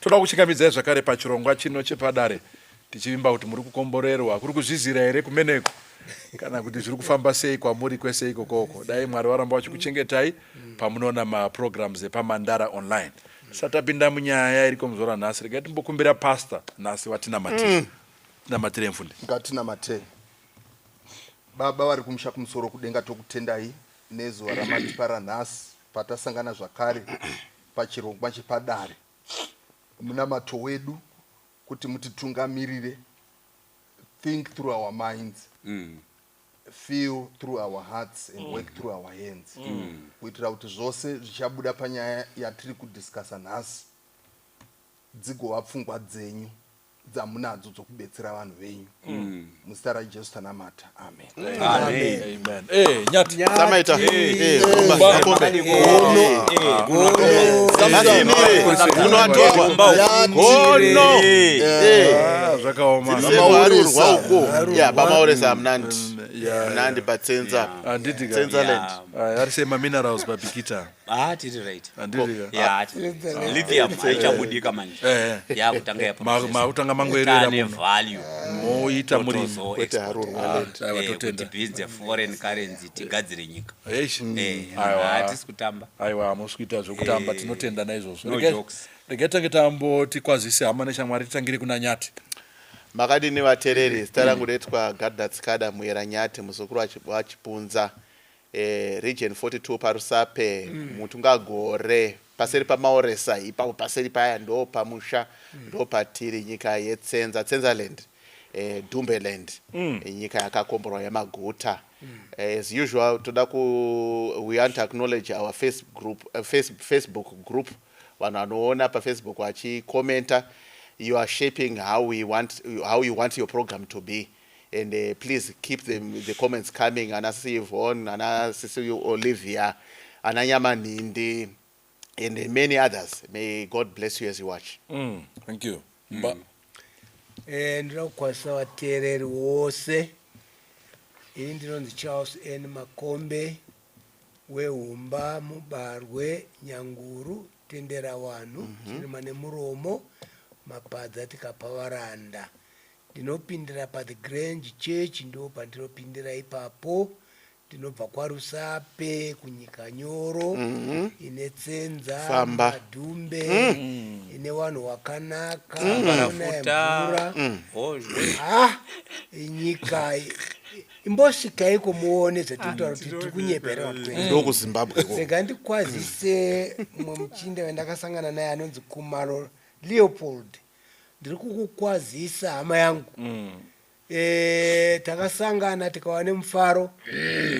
toda kuchikamidzai zvakare pachirongwa chino chepadare tichivimba kuti muri kukomborerwa kuri kuzvizira here kumeneko kana kuti zviri kufamba sei kwamuri kwese ikokoko. Dai Mwari waramba vachikuchengetai pamunoona maprograms epamandara online. Satapinda munyaya iriko muzora nhasi, regai timbokumbira pastor nhasi watinamatire mfundi. Ngatinamate. Baba vari kumusha kumusoro kudenga tokutendai nezuva ramatipara nhasi patasangana zvakare pachirongwa chepadare. Munamato wedu kuti mutitungamirire, think through our minds, feel through our hearts and work through our hands. Kuitira kuti zvose zvichabuda panyaya yatiri kudiscussa nhasi dzigova pfungwa dzenyu dzamunadzo dzokubetsera vanhu venyu. Muzita raJesu tanamata. Amen. Amen. Nyati. Samaita. Makombe. Zvakaoma. Bamaoresa mnandi patsenza. Tsenza land. Arisema minerals babikita. Tiri right. Lithium haichabudika manje. Yakutanga yapo. Mautanga mangwerera muno. Value. Moita murimo. Kwete haruru kuti business foreign currency tigadzire nyika. Hatisi kutamba. Aiwa musikuita zvokutamba tinotenda naizvozvo. Regai tambo tikwazise hama neshamwari titangire kuna Nyati. Makadini vatereri zita rangu retwa Tsikada muera Nyati musukuru wachipunza region 42 parusape mutunga gore paseri pamaoresa ipapo paseri paya ndo pamusha ndo patiri nyika yetsenza land Dumbeland nyika yakakomborwa yamaguta. As usual we want to acknowledge our Facebook group vanhu vanoona paFacebook vachikomenta. You are shaping how you want your program to be, and please keep the comments coming. Ana Sivon, Ana Sisi Olivia, Ana Yamanindi, and many others. May God bless you as you watch. Thank you. And kwasa watereri wose indinonzi Charles N Makombe weumba mubarwe Nyanguru tendera wanu chirima nemuromo mapadza tikapavaranda. Ndinopindira pa the Grange Church ndo pandinopindira ipapo. Ndinobva kwarusape kunyika nyoro ine tsenza madhumbe ine vanhu wakanaka mvura nyika imbosvikaiko muone zvatinotaura kuti tiri kunyeperera ndoko Zimbabwe saka ndikwazise mumwe muchinda wandakasangana naye anonzi Kumaro Leopold. Ndiri kukukwazisa hama yangu. Takasangana tikawa nemufaro.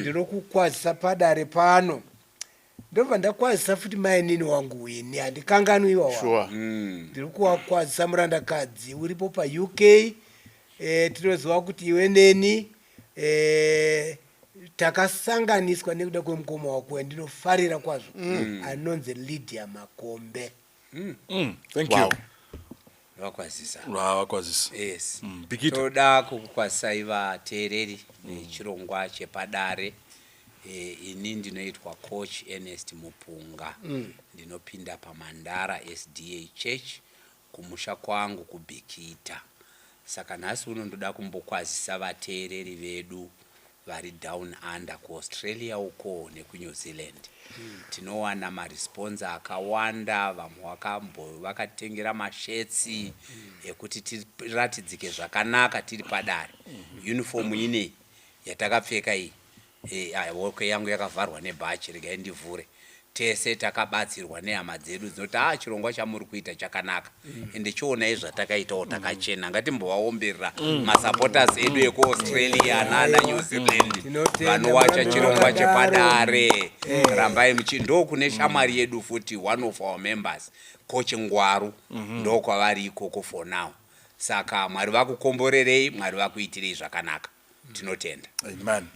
Ndiri kukwazisa padare pano. Ndobva ndakwazisa futi mainini wangu ini handikanganwiwa wangu. Ndiri kukwazisa murandakadzi uripo pa UK. Tinoziva kuti iwe neni takasanganiswa nekuda kwemukoma wako ndinofarira kwazvo. Anonzi Lydia Makombe. Thank you. Wakwazisa. Yes. Toda kukwazisai vateereri nechirongwa chepadare. Ini ndinoitwa coach Ernest Mupunga. Ndinopinda paMandara SDA Church kumusha kwangu kubikita. Saka nhasi uno ndoda kumbokwazisa vateereri vedu vari down under kuAustralia uko nekuNew Zealand. Tinowana maresponse akawanda, vamwe vakatengera mashetsi ekuti tiratidzike zvakanaka tiri padare. Uniform ine yatakapfeka iyi woko yangu yakavharwa nebhachi regai ndivhure. Tese takabatsirwa nehama dzedu dzinoti chirongwa chamuri kuita chakanaka ende chionai zvatakaitawo takachena. Ngatimbovaomberera masupporters edu ekuAustralia nana New Zealand vanowacha chirongwa chepadare. Rambai ndo kune shamwari yedu futi one of our members coach Ngwaru ndo kwavari ikoko for now. Saka Mwari vakukomborerei, Mwari vakuitirei zvakanaka. Tinotenda. Amen.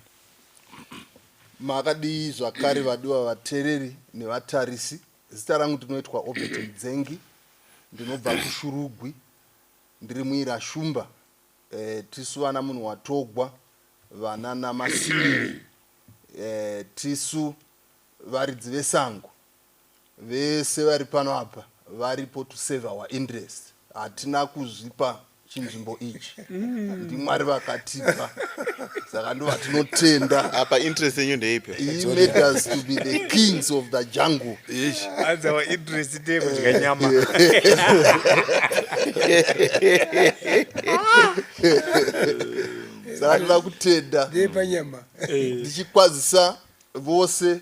Makadi zvakare vadiwa vateereri nevatarisi. Zita rangu ndinoitwa Mudzengi. Ndinobva kuShurugwi. Ndiri muira shumba. Tisu vana munhu watogwa vana namasiri. Tisu varidzi vesango vese vari pano apa varipo to save our interest. Hatina kuzvipa chinzvimbo ichi. Ndimwari vakatipa. Saka ndo vatinotenda. Apa interest yenyu ndeipi? He made us to be the kings of the jungle. That's our interest day kudya nyama. Saka ndinoda kutenda. Ndepa nyama. Ndichikwazisa vose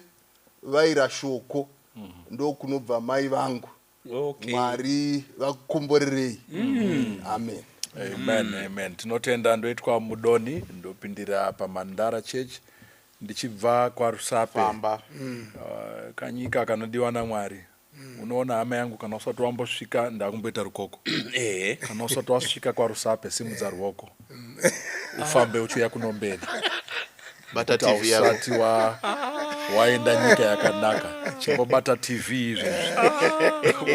vaira shoko. Ndo kunobva mai vangu. Mwari vakukomborerei. Amen. Amen. Tinotenda ndoitwa Mudonhi, ndopindira paMandara Church, ndichibva kwaRusape. Kanyika kanodiwa naMwari. Unoona hama yangu kana usati wambosvika ndakumboita rukoko. Kana usati wasvika kwaRusape simudza ruoko. Ufambe uchiuya kunomberi. Bata TV yako. Usati waenda nyika yakanaka. Chimbobata TV izvi.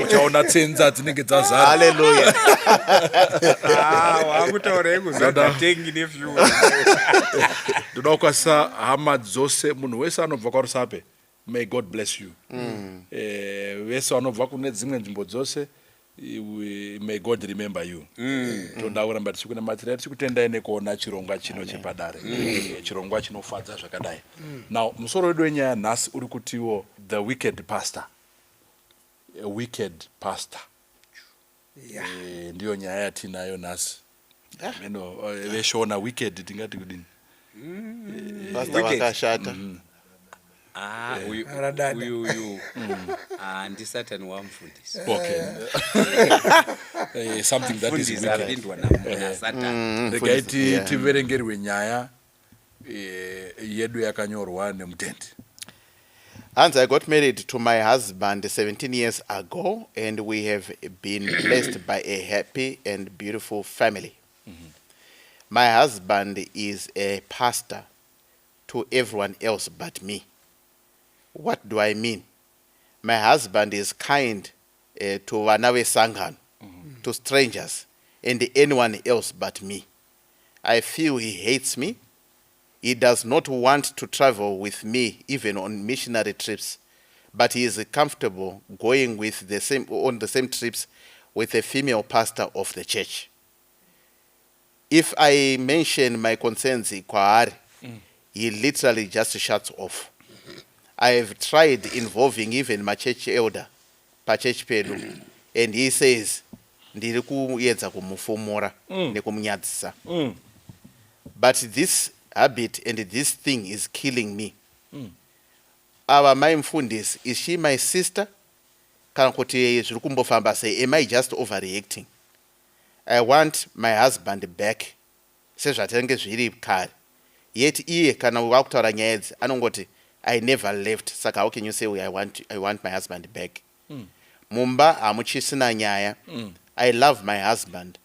Uchaona tsenza dzinenge dzazara. Hallelujah. Wakutaura kuzada tengi nefyu. Ndoda kukwasisa hama dzose munhu wese anobva kwaRusape. May God bless you. Vese vanobva kune dzimwe nzvimbo dzose. May God remember you. Toda kuramba tichikunamatira tichikutendai nekuona chirongwa chino chepadare. Chirongwa chinofadza zvakadai. Now musoro wedu wenyaya nhasi uri kutiwo the wicked pastor. A wicked pastor. Ndiyo nyaya yatinayo nhasi. Veshona wicked tingati kudini. Pastor vakashata. Uyu ndisatani wamfundisa. Okay. Something that is wicked. Regaiti tiverengerwe nyaya yedu yakanyorwa nemutendi. Hans, I got married to my husband 17 years ago, and we have been blessed by a happy and beautiful family. My husband is a pastor to everyone else but me. What do I mean? My husband is kind to Vanawe Sanghan, to strangers, and anyone else but me. I feel he hates me. He does not want to travel with me, even on missionary trips, but he is comfortable going with on the same trips with a female pastor of the church. If I mention my concerns kwaari, he literally just shuts off. I have tried involving even my church elder, pa church pedu, and he says, ndiri kuedza kumufomora nekumunyadzisa. But this habit and this thing is killing me. Our mai mfundisi, is she my sister? Kana kuti zviri kumbofamba sei, am I just overreacting? I want my husband back. Sezvatange zviri kare. Yet iye kana wakutaura nyaya idzi anongoti I never left. Saka how can you say I want my husband back? Mumba hamuchisina nyaya. I love my husband,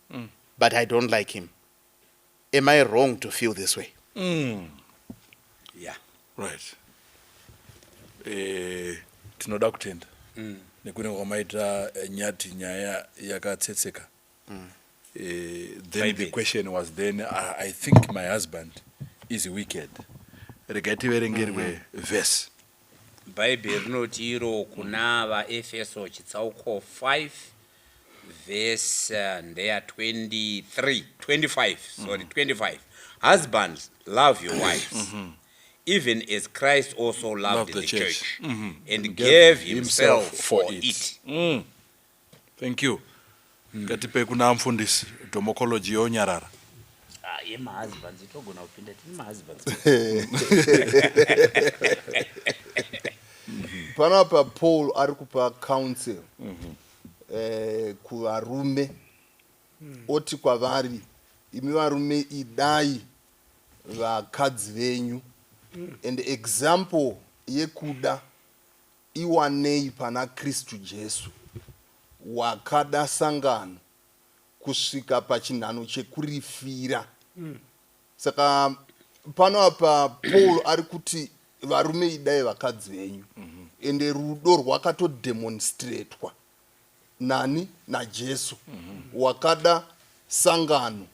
but I don't like him. Am I wrong to feel this way? Yeah. Right. Tinoda kutenda. Nekune kwamaita nyati nyaya yakatsetseka. Then the question was then, I think my husband is wicked. Regaiti verengerwe verse. Bible rinoti iro kuna vaEfeso chitsauko 5 verse ndeya 25. Husbands, love your wives, even as Christ also loved the church and gave himself for it. Thank you. Ngatipe kuna mfundisi domokology yonyarara. Husbands, itogona kupinda tini husbands. Panapa Paul ari kupa counsel kuvarume, oti kwavari, imi varume idai vakadzi venyu, and example yekuda iwanei pana Kristu Jesu wakada sangano kusvika pachinhano chekurifira. Saka panapa Paul ari kuti varume idai vakadzi venyu, ende rudo rwakatodemonstratwa nani naJesu wakada sangano,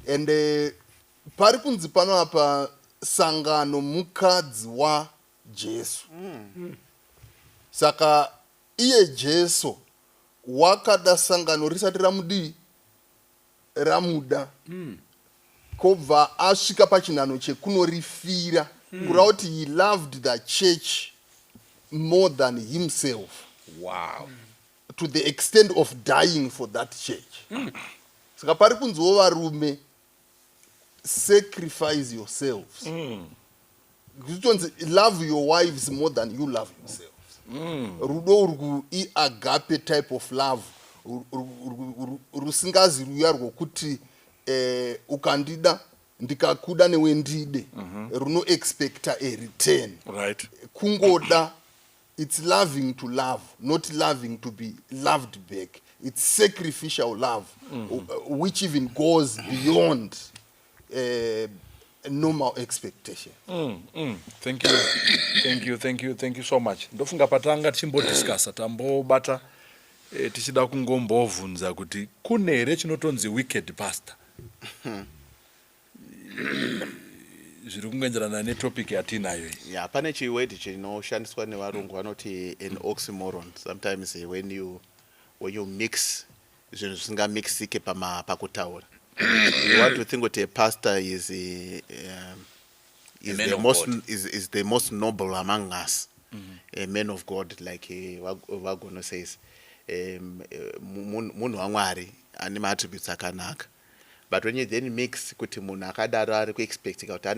ende pari kunzi panapa sangano mukadzi waJesu. Saka iye Jesu wakada sangano risati ramuda kobva asvika pachinhano chekunorifira kureva kuti he loved the church more than himself. Wow. To the extent of dying for that church. Saka pari kunzwo varume, sacrifice yourselves. Love your wives more than you love yourselves. Rudo urgu I agape type of love. Rusingazi ruya rwokuti ukandida ndikakuda newendide. Runo expecta a return. Right. Kungoda, it's loving to love, not loving to be loved back. It's sacrificial love, which even goes beyond normal expectation. Thank you so much. Ndofunga patanga tichimbodiscussa tambobata tichida kungombovunza kuti kune here chinotonzi wicked pastor. Zviri kungoenderana netopic yatinayo. Yeah, pane chiword chinoshandiswa nevarungu vanoti an oxymoron. Sometimes when you mix zvinhu zvisingamixike pakutaura. You want to think that a pastor is the most noble among us, a man of God, like Wagono says. Munhu waMwari ane attributes akanaka. But when you then mix kuti munhu akadaro ari kuexpectika kuti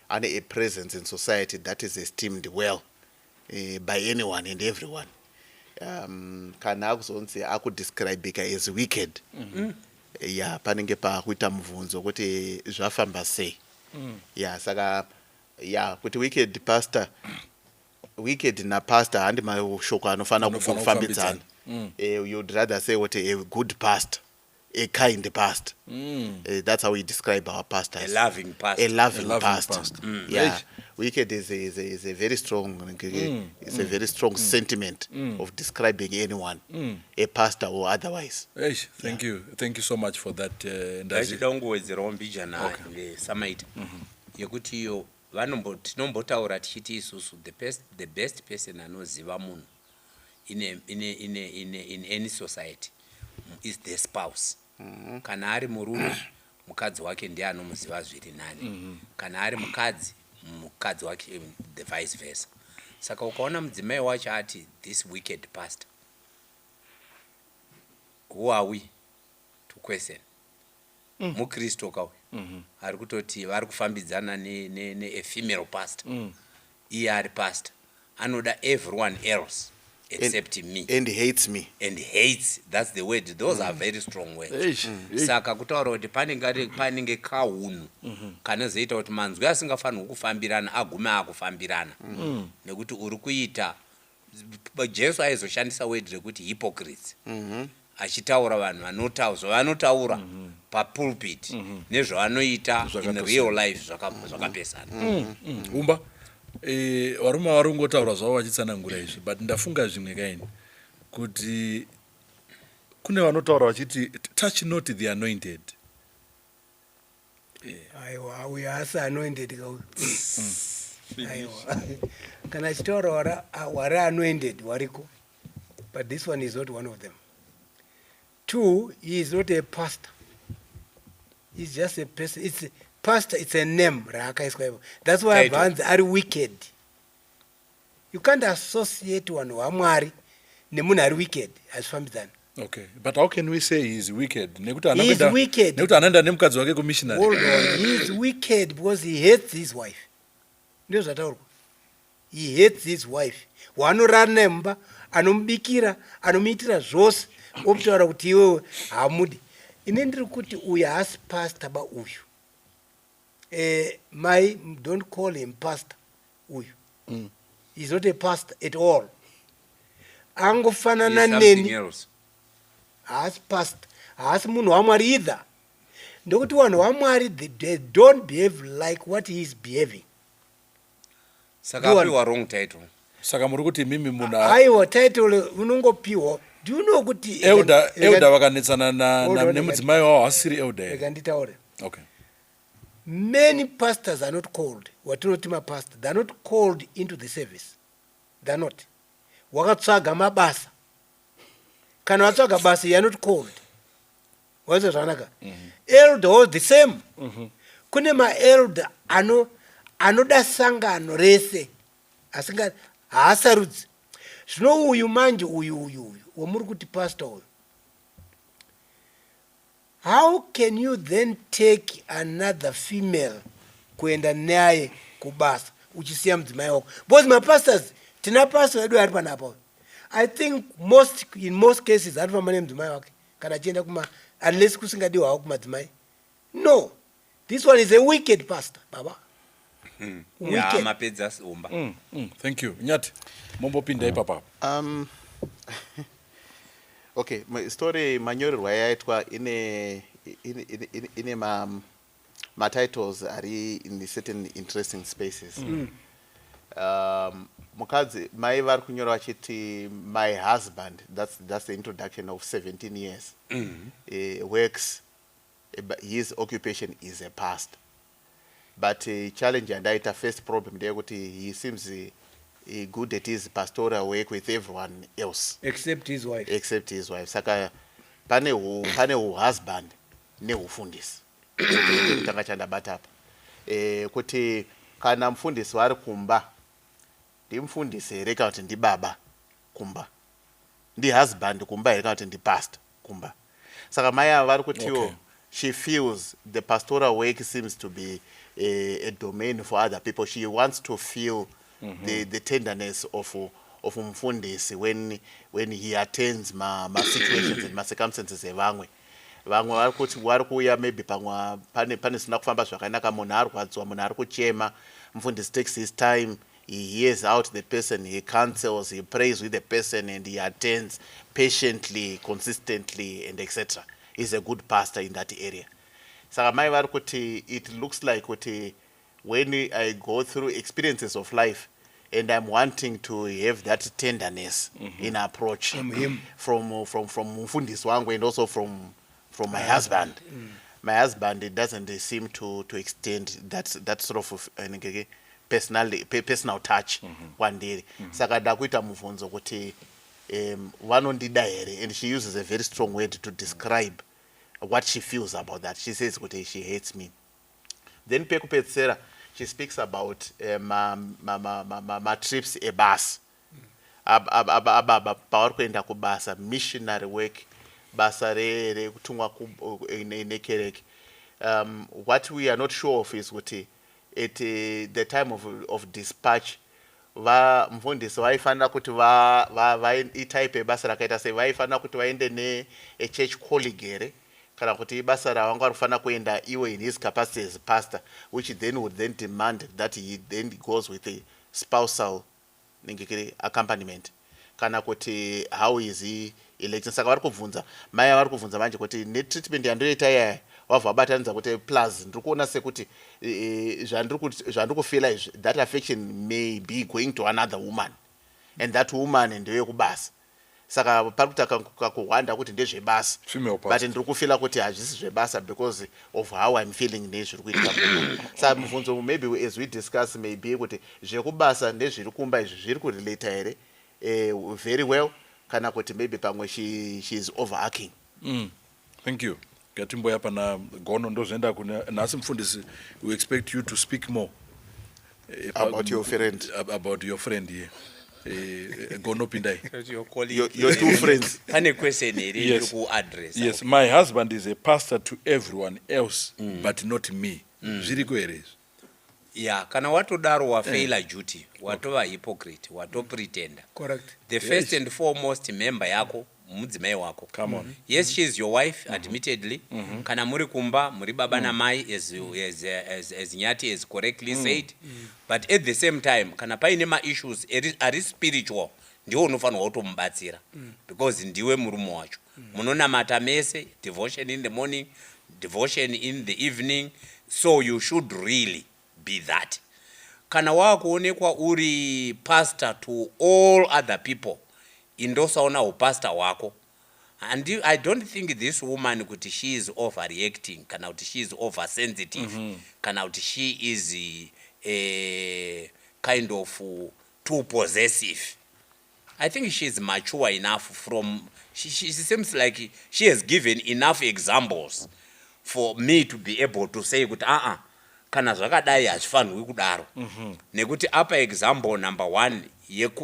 ane a presence in society that is esteemed well by anyone and everyone. Kana akuzonzi akudescribeka as wicked. Yeah, panenge pakuita mubvunzo kuti zvafamba sei. Yeah, saka kuti wicked na pastor handi mashoko anofana kufambidzana. You'd rather say what a good pastor, a kind pastor. That's how we describe our pastors. A loving pastor. A loving pastor. Yeah, wicked is a very strong. It's a very strong sentiment of describing anyone, a pastor or otherwise. Thank you so much for that. Ndachidongowedzerawo mbijana samaita yekuti iyo tinombotaura tichiti isusu the best person anoziva munhu in any society is the spouse. Kana ari murume mukadzi wake ndiye anomuziva zviri nani. Kana ari mukadzi wake the vice versa. Saka ukaona mudzimai wacho ati this wicked pastor, who are we to question? Mukristo kawe ari kutoti vari kufambidzana ne female pastor. Iye ari pastor anoda everyone else except me, and hates me, and hates. That's the word. Those are very strong words. Saka kutaura kuti panenge kaunhu kanozoita kuti manzwi asingafanirwi kufambirana agume akufambirana nekuti uri kuita. Jesu aizoshandisa word rekuti hypocrites, achitaura vanhu vanotaura papulpit nezvavanoita in real life zvakapesana. Umba varume varungotaura zvavo vachitsanangura izvi, but ndafunga zvimwe kaini kuti kune vanotaura vachiti touch not the anointed. Aiwa, we are anointed. Aiwa, kana achitaura wari anointed wariko, but this one is not one of them. 2, he is not a pastor. He's just a person. It's pastor, it's a name. That's why bands are wicked. You can't associate one wamwari nemun are wicked as famizan. Okay, but how can we say he is wicked? He is wicked. Hold on, he is wicked because he hates his wife. He hates his wife. Wanoranemba anombikira anomitira zvose optaura kuti iwe hamudi. Inendiri kuti uyu haasi pastor ba uyu. Don't call him pastor uyu. He's not a pastor at all. Angofanana neni. Haasi pastor. Haasi munhu wamwari either. Ndokuti vanhu vamwari they don't behave like what he is behaving. Saka apiwa wrong title. Saka muri kuti mimi muna aiwa title unongopiwa. Do you know kuti elder vakanetsana nemudzimai wavo hasiri elder. Ekanditaure. Okay. Many pastors are not called. Watinotima pastor, they are not called into the service. They are not. Wakatsvaga mabasa. kana watsvaga basa you are not called waizwa zvakanaka. Elder was the same. Kune maelder anoda sangano rese asinga haasarudzi. Zvino uyu manje uyu wamuri kuti pastor uyu, how can you then take another female kuenda naye kubasa uchisiya mudzimai wako? Because mapastors tina pastor wedu ari panapa. I think in most cases arifamba nemudzimai wake kana achienda kuma, unless kusingadiwa hawo kumadzimai. No, this one is a wicked pastor, baba. Ya mapedza umba. Thank you. Nyati, mombopinda ipapa. Okay, my story manyorerwa yaitwa ine ma titles are in certain interesting spaces. Mukadzi mai vari kunyora vachiti my husband, that's the introduction of 17 years. Works, his occupation is a pastor. But challenge and I first problem there, he seems good at his pastoral work with everyone else Except his wife. Saka pane husband ne ufundisi tanga chanda batapa kuti kana mfundisi wari kumba ndimfundisi here kana kuti ndi baba kumba, ndi husband kumba here kana kuti ndi pastor kumba. Saka mai ava vari kutiwo she feels the pastoral work seems to be a domain for other people. She wants to feel the tenderness of mfundisi when he attends ma situations and ma circumstances evamwe vari kuti vari kuuya maybe pane zvisina kufamba zvakanaka, munhu arwadziwa, munhu ari kuchema, mfundisi takes his time, he hears out the person, he counsels, he prays with the person, and he attends patiently, consistently, and etc. He's a good pastor in that area. Saka mai vari kuti it looks like kuti when I go through experiences of life and I'm wanting to have that tenderness in approach from him, from mfundisi wangu, and also from my husband. My husband, it doesn't seem to extend that sort of personal touch one day. Saka dakuita muvhunzo kuti vanondida here, and she uses a very strong word to describe what she feels about that. She says kuti she hates me. Then pekupedzisira she speaks about ma trips ebus. Ababa pavari kuenda kubasa, missionary work, basa rekutumwa nekereke. What we are not sure of is kuti at the time of dispatch mfundisi vaifanira kuti itaipe basa rakaita sei, vaifanira kuti vaende ne-church colleague here, kana kuti ibasa ravanga rifanira kuenda iwe in his capacity as pastor, which then would then demand that he then goes with a spousal accompaniment, kana kuti how is he elected. Saka vari kubvunza mai vari kubvunza manje kuti netreatment yandoita yaya wabva wabatanidza kuti plus ndiri kuona sekuti zvandiri kufila izvi, that affection may be going to another woman, and that woman ndeyekubasa. Saka pari kutaka kuhwanda kuti ndezvebasa, but ndiri kufila kuti hazvisi zvebasa because of how I'm feeling nezviri kuitika. Saka mubvunzo maybe as we discuss maybe kuti zvekubasa ndezviri kumba izvi zviri kurelata here very well, kana kuti maybe pamwe she is overarching. Thank you. Gatimboya pana gono ndozoenda kuna nasi mfundisi, we expect you to speak more about your friend. About your friend here. Gono pindai. Your two friends. Pane question here to address. Yes, my husband is a pastor to everyone else, but not me. Zviri kuereza. Yeah, kana watodaro wafaila duty, watova hypocrite, watopretender. Correct. The first and foremost member yako mudzimai wako. Come on. Yes, she is your wife, admittedly. Kana muri kumba, muri baba na mai, as Nyati has correctly said. But at the same time, kana paine ma issues are spiritual. Ndiwo unofanwa kutomubatsira. Because ndiwe murume wacho. Munonamata mese, devotion in the morning, devotion in the evening. So you should really be that. Kana wakuonekwa uri pastor to all other people, indosaona upastor wako. And I don't think this woman kuti she is overreacting, kana kuti she is oversensitive, kana kuti she is a kind of too possessive. I think she is mature enough from she seems like she has given enough examples for me to be able to say kuti kana zvakadai hazvifanirwi kudaro. Nekuti apa example number 1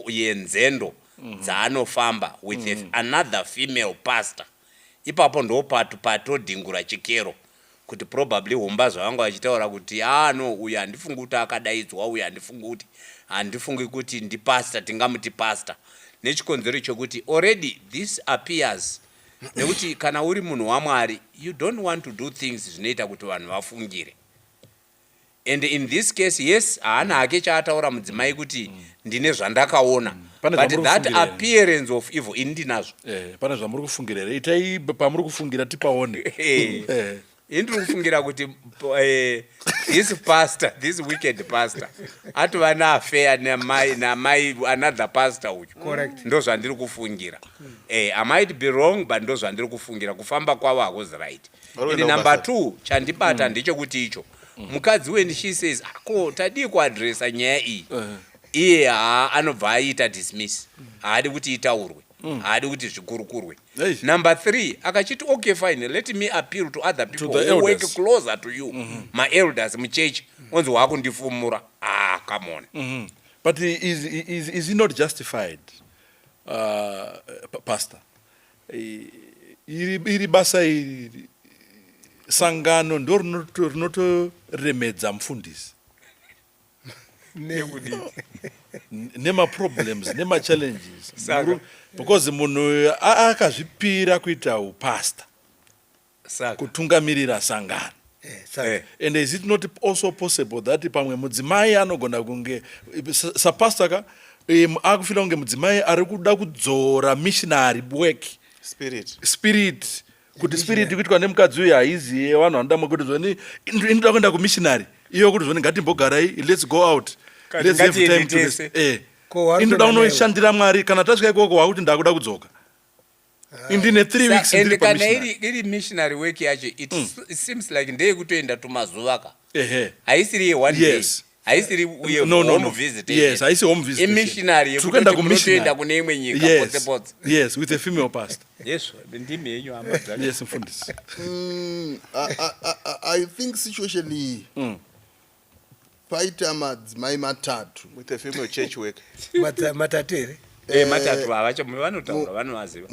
yenzendo dzaanofamba with another female pastor. Ipapo ndo patodhingura chikero kuti probably humba zvavanga vachitaura kuti no uyu handifungi kuti akadaidzwa, uyu handifungi kuti ndipastor, tingamuti pastor. Nechikonzero chokuti already this appears nekuti kana uri munhu waMwari, you don't want to do things zvinoita kuti vanhu vafungire. And in this case, yes, haana hake chaataura mudzimai kuti ndine zvandakaona. But that appearance of evil indinazvo. Pane zvamuri kufungira here, itai pamuri kufungira tipaone. Indiri kufungira kuti this wicked pastor atova naaffair namai another pastor uyu. Correct. Ndo zvandiri kufungira. I might be wrong, but ndo zvandiri kufungira. Kufamba kwavo hakuzi right. And number 2 chandibata ndechekuti icho. Mukadzi when she says tadi kuadresa nyaya iyi, iye anobva aita dismiss, haadi kuti itaurwe, haadi kuti zvikurukurwe. Number 3 akachiti okay fine, let me appeal to other people who work closer to you, my elders muchechi, onzi wakundifumura. Come on. But is he not justified, pastor? Iri basa iri sangano ndo rinotoremedza mufundisi nema problems nema challenges because munhu akazvipira kuita upastor kutungamirira sangano. And is it not also possible that pamwe mudzimai anogona kunge sapastor akufira kunge mudzimai ari kuda kudzora missionary work spirit kuti spirit kuitwa nemukadzi uyu haiziye vanhu vanoda kuti zvoni inoda kuenda kumissionary iyo kuti zvoni ngatimbogarai, let's go out, let's have time to this. Inoda kunoshandira Mwari, kana tasvika ikoko wakuti ndakuda kudzoka. Indine 3 weeks ndiri pamissionary. Kana iri missionary work yacho, it seems like ndeye kutoenda tumazuva ka. Haisiri one day. Haisiri home visit. Yes, haisi home visit. Missionary yekuenda kumissionary kune imwe nyika potse. Yes, with a female pastor. Yes, ndimi yenyu amadzana. Yes, mfundisi. I think situation paita madzimai matatu with a female church work. Matatu here. Matatu vacho vanotaura vanovaziva.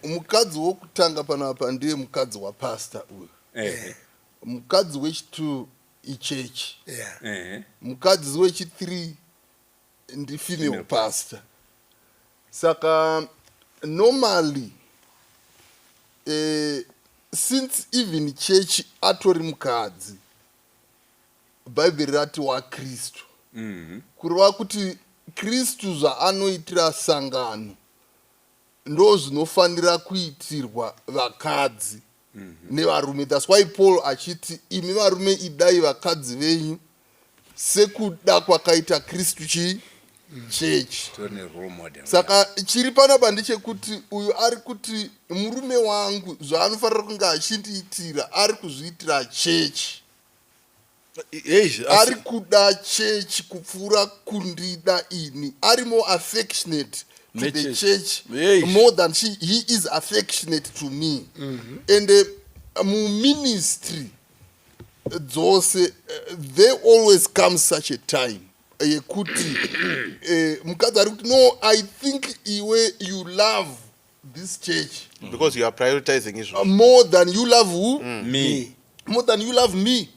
Mukadzi wokutanga panapa ndiye mukadzi wapastor uyu. Mukadzi wechi2 ichechi. Mukadzi wechi3 ndi female pastor. Saka normally since even church atori mukadzi, Bible rati wa Kristu. Kurwa kuti Kristu zvaanoitira sangano ndo zvinofanira kuitirwa vakadzi nevarume. That's why Paul achiti imi varume idai vakadzi venyu sekuda kwakaita Kristu church. Saka chiri panapa ndechekuti uyu ari kuti murume wangu zvaanofanira kunge achindiitira ari kuzviitira church. Ari kuda church kupfuura kundida ini. Ari more affectionate to the church more than he is affectionate to me. And mu ministry dzose there always comes such a time yekuti mukadzi ari kuti no, I think iwe you love this church because you are prioritizing Israel more than you love who? Me. More than you love me.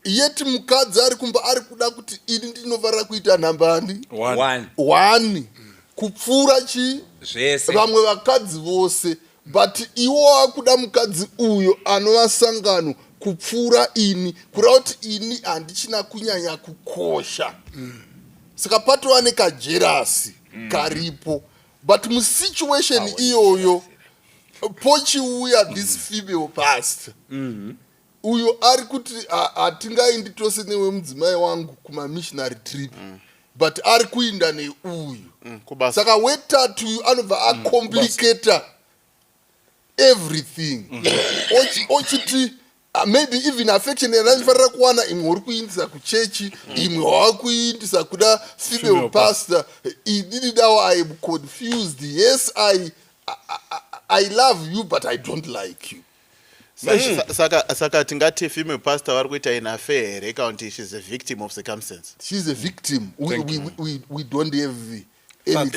Yet mukadzi ari kumba ari kuda kuti ini ndinofanira kuita nambani 1 kupfuura vamwe vakadzi vose. But iwo akuda mukadzi uyo anova sangano kupfuura ini, kureva kuti ini handichina kunyanya kukosha. Saka patova nekajerasi karipo. But musituation iyoyo pochiuya this female pastor uyo ari kuti hatingaindi tose newe mudzimai wangu kumamissionary trip, but ari kuinda neuyu. Saka wetatu uyu anobva acomplicata everything. Ochiti maybe even affection yanafanira kuwana imwe uri kuindisa kuchechi, imwe wakuindisa kuda female pastor. Inini now I am confused. Yes, I love you but I don't like you. Saka tingati female pastor vari kuita in affair here count she's a victim of circumstance. She's a victim. We don't have any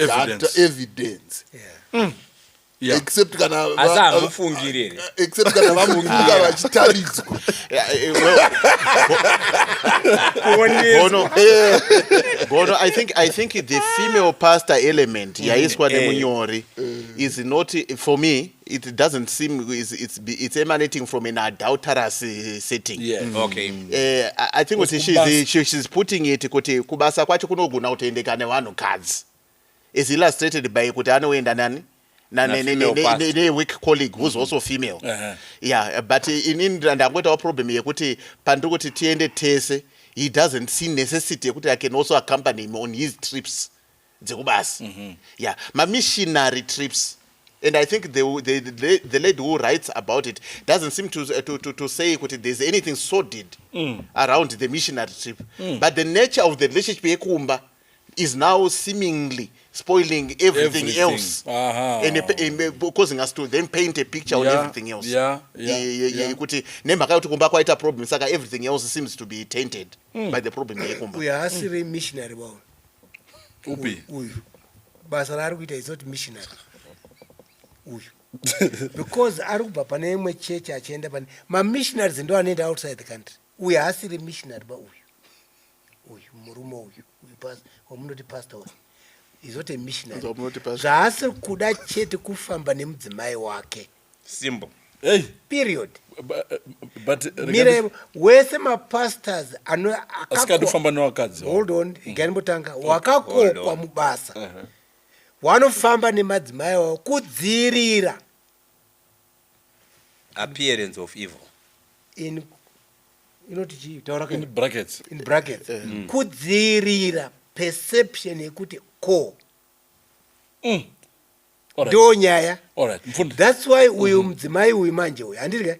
evidence. Yeah. Except kana asamufungire except kana vamufunga vachitaridzwa. Gono, I think the female pastor element yaiswa nemunyori is not, for me it doesn't seem it's emanating from an adulterous setting. Okay. I think what she's putting it kuti kubasa kwacho kunogona kutoendeka nevanhu kadzi is illustrated by kuti anoenda nani a weak colleague who's also female. Yeah, but in England I'm going to have a problem yekuti pandiri kuti tiende tese, he doesn't see necessity yekuti I can also accompany him on his trips dzekubasa. Yeah, my missionary trips. And I think the lady who writes about it doesn't seem to say kuti there's anything sordid around the missionary trip. But the nature of the relationship yekumba is now seemingly spoiling everything else, and causing us to then paint a picture on everything else. Kuti nemhaka yekuti kumba kwaita problem saka everything else seems to be tainted by the problem yekumba. We are asiri missionary bao. Upi. Uyu. Basa rari kuita is not missionary. Uyu. Because ari kubva pane imwe church achienda pane ma missionaries ndo anoenda outside the country. We are asiri missionary ba uyu. Uyu murume uyu. Omunoti pastor is not a missionary. Zvaasiri kuda chete kufamba nemudzimai wake. Simple. Hey. Period. But mire wese mapastors asikadofamba nevakadzi. Hold on, iganibotanga wakakokwa mubasa. Wanofamba nemadzimai wavo kudzivirira appearance of evil. In brackets. In brackets. Kudzivirira perception yekuti ko. Ndo nyaya. That's why uyu mudzimai uyu manje uyu handirike.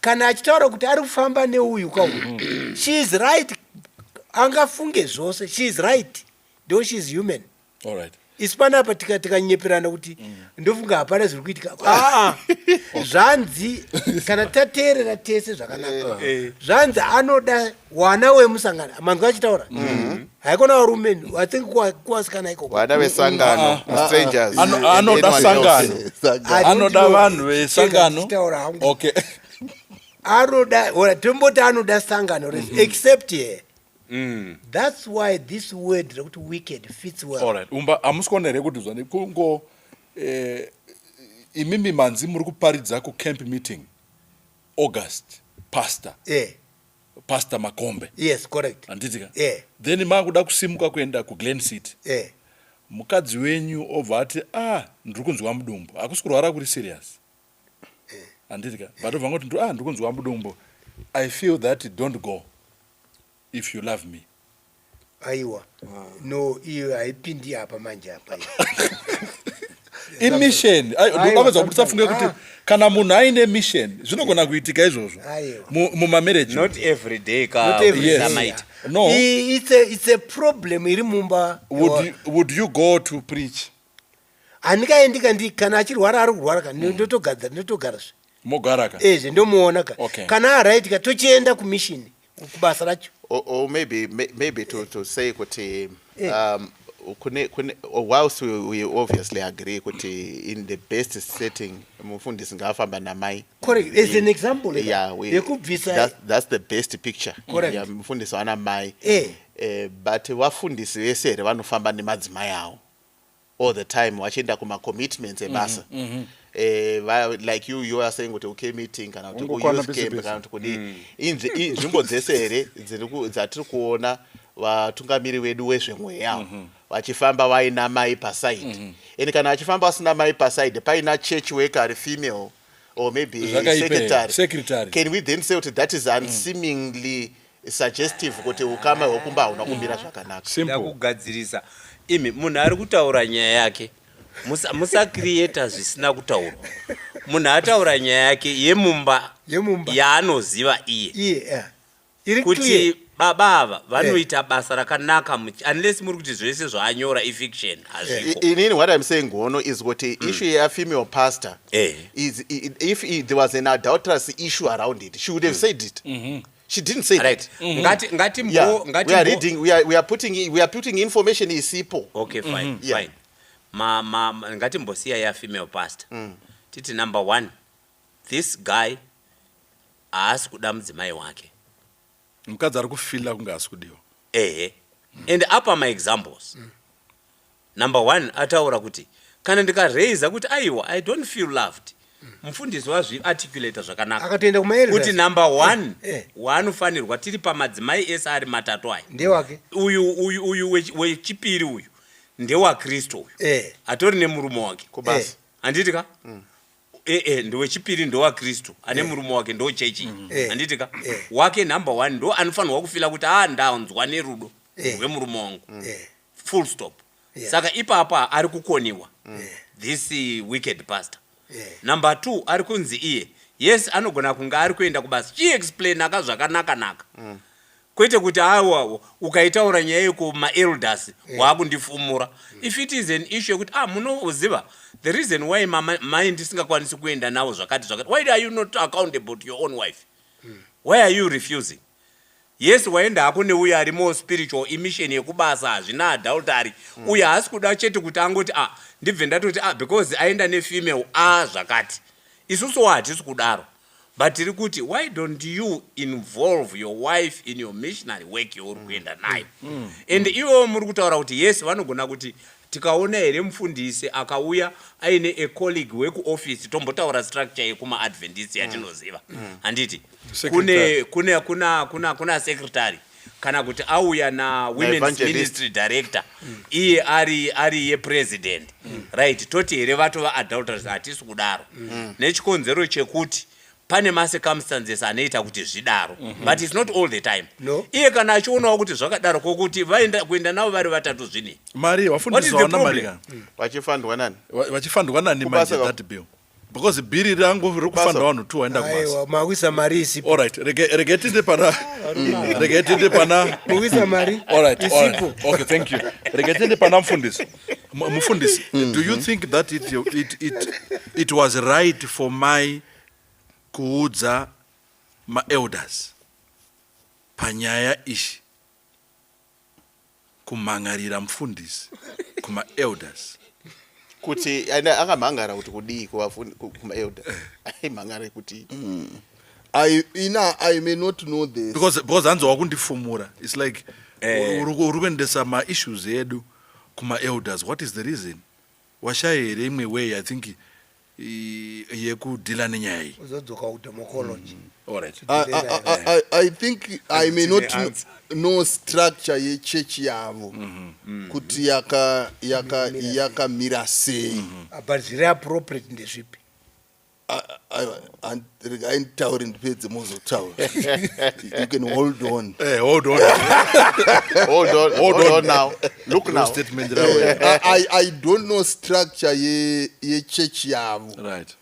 Kana achitaura kuti ari kufamba neuyu kauyu. She is right. Angafunge zvose. She is right. Though she is human. All right. Isipanapa tikanyeperana kuti ndofunga hapana zviri kuitika. Zvanzi kana tateerera tese zvakanaka. Zvanzi anoda wana wemusangano. Manzwa achitaura. Haikona varume. I think kuwasikana ikoko. Wana vesangano. Strangers. Anoda sangano. Anoda vanhu vesangano. Okay. Anoda, tomboti anoda sangano. Except here. That's why this word wicked fits well. All right. Amusikonere kuti zvani kungo imimi manzi muri kuparidza ku camp meeting August pastor. Pastor Makombe. Yes, correct. Anditika. Then makuda kusimuka kuenda ku Glen City. Mukadzi wenyu obva ati ndiri kunzwa mudumbu. Akusikurwara kuri serious. Anditika. But obva ngoti ndiri kunzwa mudumbu. I feel that don't go. If you love me. Aiwa. No, iyo haipindi hapa manje hapa. In mission. Ndakazwa kuti tafunge kuti kana munhu aine mission zvinogona kuitika izvozvo. Muma marriage. Not every day ka. Yes. No. It's a problem iri mumba. Would you go to preach? Andikaendika kana achirwara ari kurwara kana ndotogara. Mogara ka. Ndomuona ka. Kana araitika tochienda ku mission. Kubasa racho. Or maybe to say kuti whilst we obviously agree kuti in the best setting mufundisi ngafamba namai. Correct. As an example. Yeah, that's the best picture. Correct. Yeah, mufundisi wana mai. But wafundisi vese vanofamba nemadzimai awo all the time wachienda kuma commitments ebasa. Like you are saying okay meeting kana kuti use camp kana kuti nzvimbo dzese here dzatiri kuona vatungamiri vedu wezvemweya vachifamba vaina mai paside. And kana achifamba asina mai paside paina church worker female or maybe secretary. Can we then say that is unseemingly suggestive kuti ukama hwekumba unakumbira zvakanaka? Ndakugadzirisa imi munhu ari kutaura nyaya yake. Musa creator zvisina kutaurwa. Munhu ataura nyaya yake yemumba yaanoziva iye. Iri kuti baba vanoita basa rakanaka unless muri kuti zvese zvaanyora ifiction hazviko. Inini what I'm saying gono is kuti issue ya female pastor is if there was an adulterous issue around it, she would have said it. She didn't say right. that. We are putting information isipo. Okay, fine. Fine. Ngatimbosiya ya female pastor. Titi number 1, this guy haasi kuda mudzimai wake. Mukadzi ari kufila kunge haasi kudiwa. And apa my examples. Number 1 ataura kuti kana ndikareiza kuti aiwa I don't feel loved. Mufundisi wazviarticulate zvakanaka. Akatoenda kumaelders. Kuti number 1 waanofanirwa tiri pamadzimai ese ari matatu aya. Ndewake. Uyu wechipiri uyu ndewaKristu uyu. Atori nemurume wake. Kubasa. Handitika? Ndewechipiri ndewaKristu ane murume wake ndochechi. Handitika? Wake number 1 ndo anofanirwa kufila kuti ndaonzwa nerudo rwemurume wangu. Full stop. Saka ipapa ari kukoniwa. This wicked pastor. Number 2 ari kunzi iye. Yes, anogona kunga ari kuenda kubasa. Chiexplain aka zvakanaka. Kwete kuti awa ukaitaura nyaya yekuma elders wakundifumura. If it is an issue kuti munoziva the reason why my mind isingakwanisi kuenda nawo zvakati why are you not accountable to your own wife? Why are you refusing? Yes, waenda hako neuya ari more spiritual emission yekubasa hazvina adultery. Uya haasi kuda chete kuti angoti ndibve ndatoti because aenda nefemale zvakati. Isusu hatisi kudaro. But tiri kuti why don't you involve your wife in your missionary work yauri kuenda nayo? And iwo muri kutaura kuti yes vanogona kuti tikaona here mufundisi akauya aine a colleague wekuoffice tombotaura structure yekuma Adventist yatinoziva. Handiti kuna secretary kana kuti auya na women's ministry director iye ari ye president. Right, toti here vatova adulterers hatisi kudaro. Nechikonzero chekuti pane circumstances anoita kuti zvidaro. But it's not all the time. No. Iye kana achionawo kuti zvakadaro kokuti vaenda kuenda navo vari vatatu zvini. Mari wafundisi wana mari kan. Vachifandwa nani? Vachifandwa nani manje that bill. Because biri rangu rikufandwa vanhu tu waenda kubasa. Aiwa mawisa mari isipo. All right, regetinde pana. Mawisa mari. All right. Okay, thank you. Regetinde pana mfundisi. Mfundisi, do you think that it was right for my kuudza ma-elders panyaya ishi kumangarira mfundisi kuma-elders kuti akamhangara kuti kudii kuma-elders aimhangara kuti I may not know this because hanzo wakundifumura. It's like uri kuendesa ma-issues edu kuma-elders. What is the reason? Washaya here imwe way I think yekudila nenyaya iyi. Uzodzoka kudemocology. All right. I think I may not know structure yechurch yavo kuti yakamira sei. But zviri appropriate ndezvipi? Tauri ndipedze mozotaura. You can hold on. Hold on. Hold on now. Look now. Statement I don't know structure ye church yavo. Right.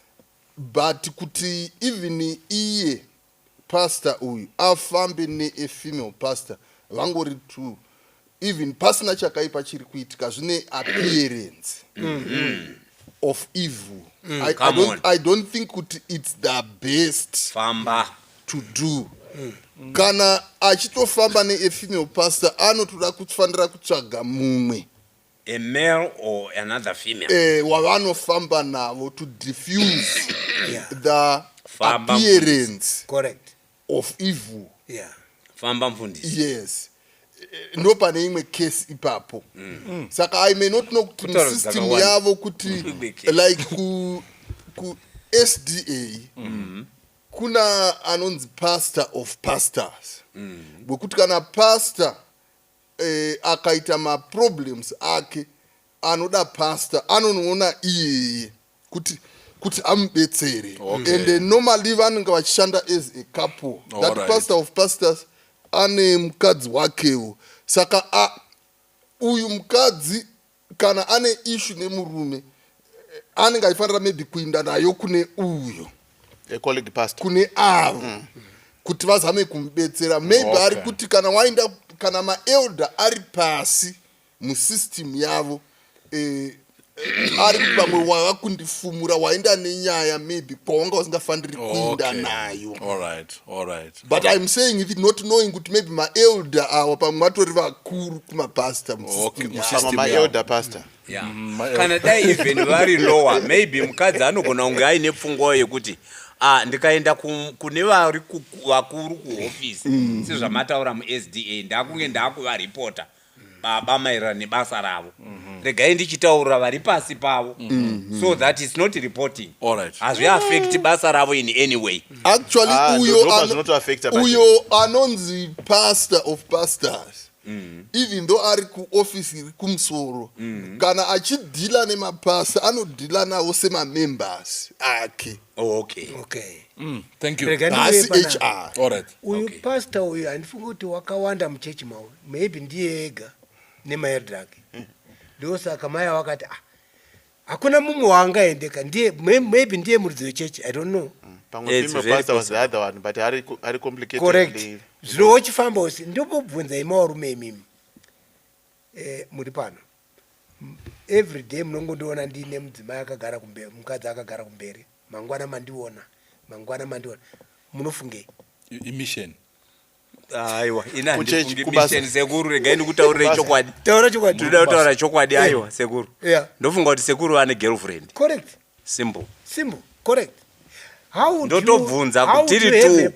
But kuti even iye pastor uyu afambe ne a female pastor vangori tu even pasina chakaipa chiri kuitika zvine appearance of evil. I don't think kuti it's the best Famba to do. Kana achitofamba ne a female pastor anotoda kufanira kutsvaga mumwe, a male or another female. Wavanofamba navo to diffuse the Famba appearance Correct. of evil. Yeah. Famba mfundisi. Yes. No pane imwe case ipapo. Saka I may not know kuti system yavo kuti like ku SDA kuna anonzi pastor of pastors. Bokuti kana pastor akaita ma problems ake anoda pastor anoona iye kuti ambetsere. And normally vanenge vachishanda as a couple. That right. Pastor of pastors ane mukadzi wakewo. Saka uyu mukadzi kana ane issue nemurume anenge achifanira maybe kuinda nayo kune uyo a colleague pastor kune avo kuti vazame kumubetsera maybe Okay. ari kuti kana waenda kana maelder ari pasi musystem yavo ari kuti pamwe wava kundifumura waenda nenyaya maybe kwawanga usingafaniri kuinda nayo. All right. But I'm saying it not knowing kuti maybe maelder awa pamwe vatori vakuru kumapasta musystem yavo. maelder pastor kana dai even vari lower maybe mukadzi anogona kunge aine pfungwa yekuti ndikaenda kune vari vakuru kuhofisi sezvamataura muSDA ndakunge ndakuvaripota baba maererano nebasa ravo regai ndichitaurira vari pasi pavo so that is not reporting. Hazviaffect basa ravo in any way. Actually uyo anonzi pastor of pastors even though ari kuofisi iri kumusoro kana achidhila nemapasa anodhila nawo semamembers ake. Thank you. Hasi HR. Uyu pastor uyu handifungi kuti wakawanda muchechi mawo maybe ndiye ega nemaelder ake ndosaka maya wakati hakuna mumwe waangaendeka ndiye maybe ndiye muridzi wechechi I don't know. pastor was the other one but are complicated. Correct. Zvino wachifamba usi ndopobvunza imawarume imimi muri pano every day munongondiona ndine mudzimai akagara kumberi mukadzi akagara kumberi mangwana mandiona munofungei mission aiwa mission sekuru regai ndikutaurire chokwadi toda kutaura chokwadi aiwa sekuru ndofunga kuti sekuru ane girlfriend. Correct. Simple correct. ndotobvunza kuti tiri tu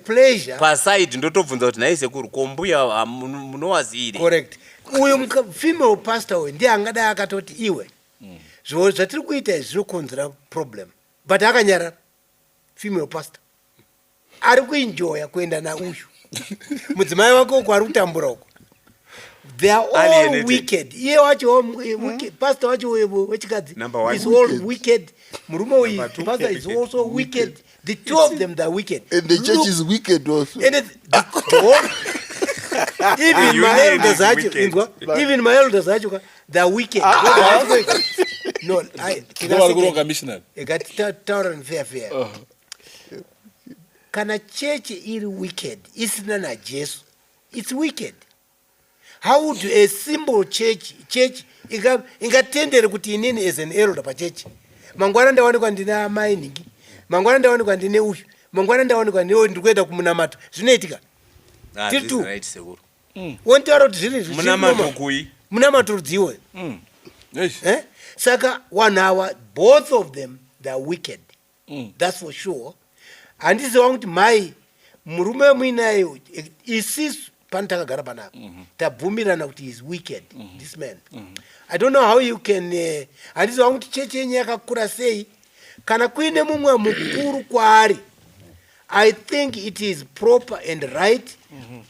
paside ndotobvunza kuti nai sekuru kombuya munowazire. Correct. Uyu female pastor uyu ndiye angadai akatoti iwe zvo zvatiri kuita zvinokonzera problem but akanyarara female pastor ari kuenjoya kuenda nauyu mudzimai wake uko ari kutambura uko they are all wicked. Iye wacho pastor wacho wechikadzi is all wicked. Murume uyu pastor is also wicked. The two of them they are wicked and the church is wicked also. And even my elders acho they are wicked. No, fair. Kana church iri wicked isina na Jesu, it's wicked. How would a simple church ingatendere kuti inini as an elder pa church mangwana ndawanikwa ndina mining, mangwana ndawanikwa ndine uyu, mangwana ndawanikwa ndine ndikuenda kumunamato zvinoitika titu wontaura kuti zviri munamato kui munamato rudziwe saka one hour both of them they are wicked. That's for sure. Handiziva kuti mai murume muinayo isisu pantakagara panapa tabvumirana kuti is wicked this man. I don't know how you can handiziva kuti chechi yenyu yakakura sei kana kuine mumwe mukuru kwaari I think it is proper and right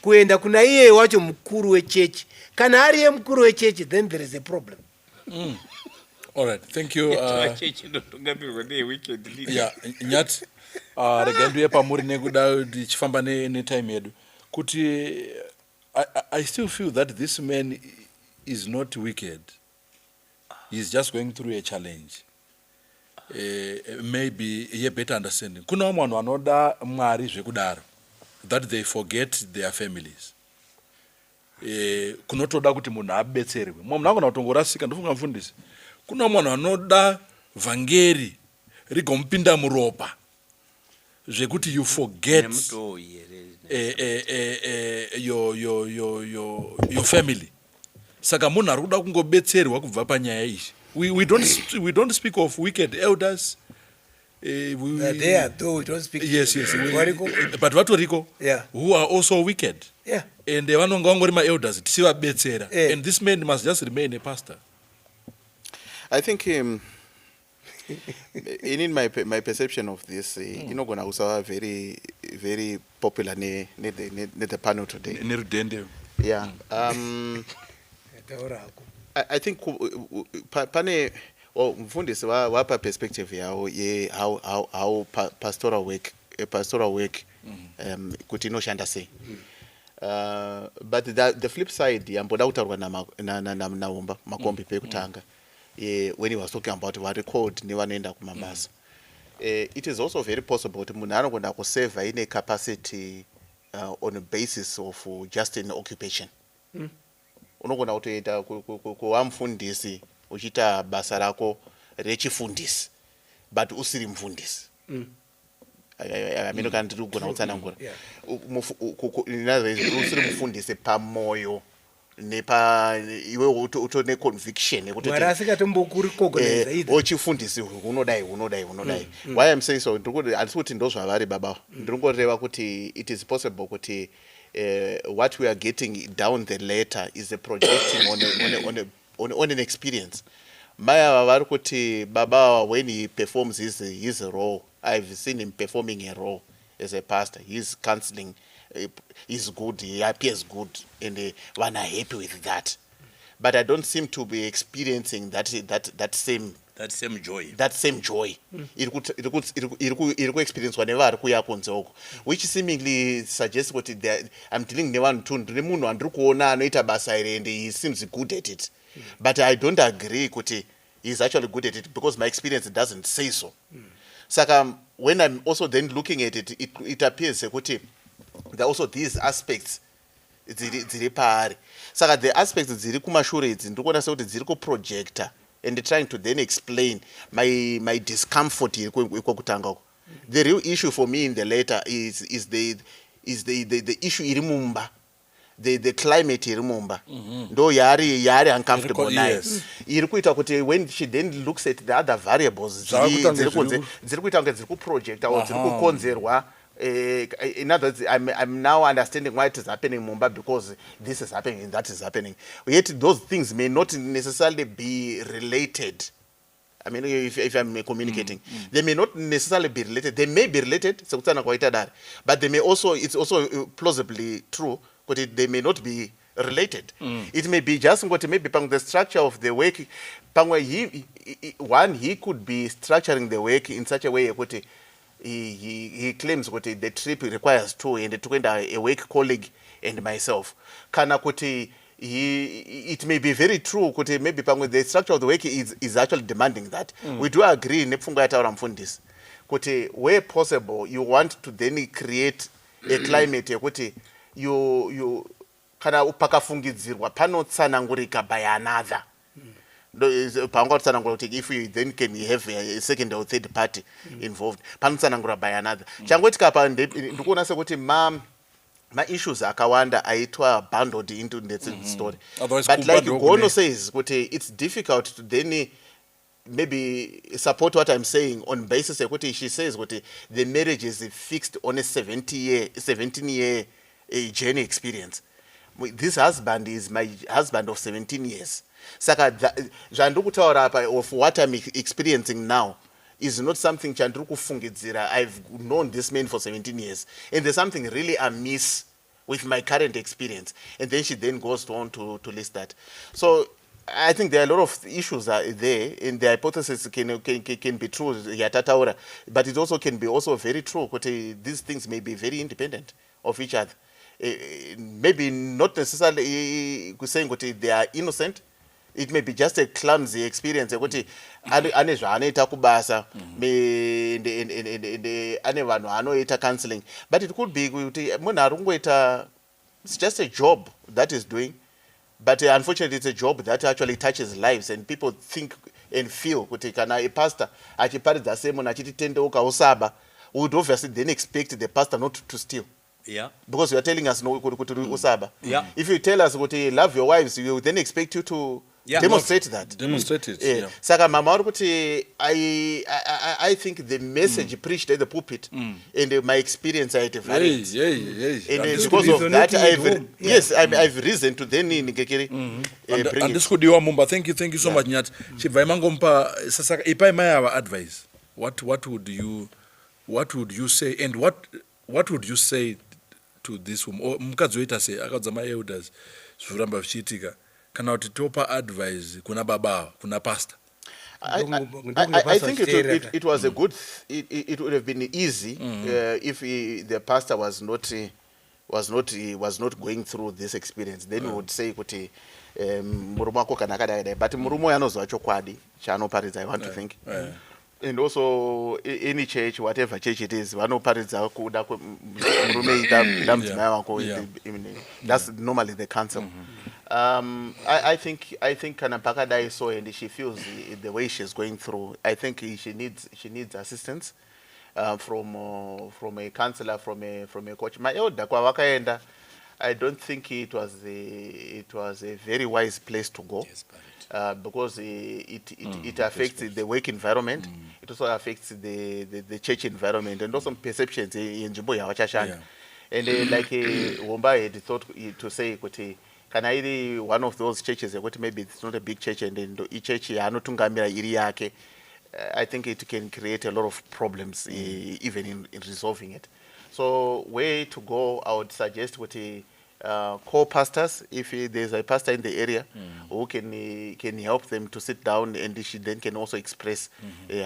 kuenda kuna iye wacho mukuru wechechi kana ari ye mukuru wechechi then there is a problem. All right, thank you. Nyati regai ndiuye pamuri nekuda tichifamba netime yedu kuti I still feel that this man is not wicked. He's just going through a challenge. Maybe a better understanding. Kuna vanhu vanoda Mwari zvekudaro that they forget their families. Kunotoda kuti munhu abetserwe. Munhu akona kutongorasika ndofunga mufundisi. Kuna vanhu vanoda vhangeri rigomupinda muropa zvekuti you forget your family. Saka munhu ari kuda kungobetserwa kubva panyaya izvi. We don't speak of wicked elders. They are, though we don't speak. Yes. But vatoriko who are also wicked. And vanonga vangori ma-elders tisivabetsera. And this man must just remain a pastor. I think in my perception of this, inogona kusava very very popular ne the panel today. Yeah. I think pane mfundisi wapa perspective yao ye how pastoral work kuti inoshanda sei. But the flip side yamboda kutaurwa na umba Makombe pekutanga when he was talking about what record nevanoenda kumabasa. It is also very possible kuti munhu anogona kuseva ine capacity on a basis of just an occupation. Unogona kutoita kuva mufundisi uchiita basa rako rechifundisi but usiri mufundisi. Amino kana tiri kugona kutsanangura usiri mufundisi pamoyo nepa iwe utone conviction yekuti Mwari asikatomboku recognize either. Ochifundisi unodai. Why I'm saying so handisi kuti ndo zvavari baba. Ndingoreva kuti it is possible kuti what we are getting down the later is a projecting on an experience. Maya vari kuti baba when he performs his role, I've seen him performing a role as a pastor. His counseling is good, he appears good, and one are happy with that. But I don't seem to be experiencing that same joy. That same joy. Iriku experience whenever arikuya kunzoko, which seemingly suggests what I'm telling the one to munhu andiri kuona anoita basa iri and he seems good at it. But I don't agree kuti he's actually good at it because my experience doesn't say so. Saka when I'm also then looking at it, it appears kuti there are also these aspects dziri paari. Saka the aspects dziri kumashure idzi ndikuona sekuti dziri kuprojector and trying to then explain my discomfort kwekutanga. The real issue for me in the letter is the issue iri mumba. The climate iri mumba. Ndo yari uncomfortable nayo. Iri kuita kuti when she then looks at the other variables dziri kuita kunge dziri kuprojector or dziri kukonzerwa. In other words, I'm now understanding why it is happening in Mumbai because this is happening and that is happening. Yet those things may not necessarily be related. I mean, if I'm communicating, they may not necessarily be related. They may be related, but they may also, it's also plausibly true, but they may not be related. It may be just what maybe the structure of the work. He could be structuring the work in such a way that he claims that the trip requires two, and to a work colleague and myself. Kana kuti it may be very true kuti maybe the structure of the work is actually demanding that. We do agree nepfunga yataura mufundisi kuti where possible you want to then create a climate yekuti you kana pakafungidzirwa panotsanangurika by another. If you then can have a second or third party involved, panotsanangura by another. Changoitika pa ndikuona sekuti ma issues akawanda aitwa bundled into the story. But like Gono says, it's difficult to then maybe support what I'm saying on basis of what she says, the marriage is fixed on a 17-year journey experience. This husband is my husband of 17 years. Saka zvandikutaura apa of what I'm experiencing now is not something chandiri kufungidzira. I've known this man for 17 years and there's something really amiss with my current experience. And then she then goes on to list that. So I think there are a lot of issues there, and the hypothesis can be true, but it also can be also very true. These things may be very independent of each other. Maybe not necessarily saying that they are innocent. It may be just a clumsy experience. It's counseling, but it could be it's just a job that is doing. But unfortunately, it's a job that actually touches lives, and people think and feel a pastor would obviously then expect the pastor not to steal. Yeah. Because you are telling us no. Yeah. If you tell us love your wives, we will then expect you to demonstrate that. Demonstrate it. Yeah. Saka mama I think the message preached at the pulpit and my experience at the variance. And because of that, I've reason to then bring it. And this could be Mumba. Thank you so much, Nyat. Chivaimangompa sasa ipai our advice. What would you say, and what would you say to this woman? Mukadzoita se akadzama elders zviramba vichiitika kana kuti topa advice kuna baba kuna pastor. I think it was a good. It would have been easy if the pastor was not going through this experience. Then we would say kuti murumo wako kana kadai, but murumo yanozwa chokwadi chanoparidza. I want to think. And also any church, whatever church it is, vanoparidza kuda murume ida mudzimai wako. That's normally the counsel. I think kana pakadai so, and she feels the way she's going through, I think she needs assistance from a counselor, from a coach. My elder kwa wakaenda, I don't think it was a very wise place to go. Yes, because it affects the work environment. It also affects the church environment, and also perceptions in Jimbo Yawachashan. And like Womba had thought to say, can I be one of those churches? Maybe it's not a big church, and then each church I think it can create a lot of problems, even in resolving it. So way to go, I would suggest with co-pastors, if there's a pastor in the area who can help them to sit down, and she then can also express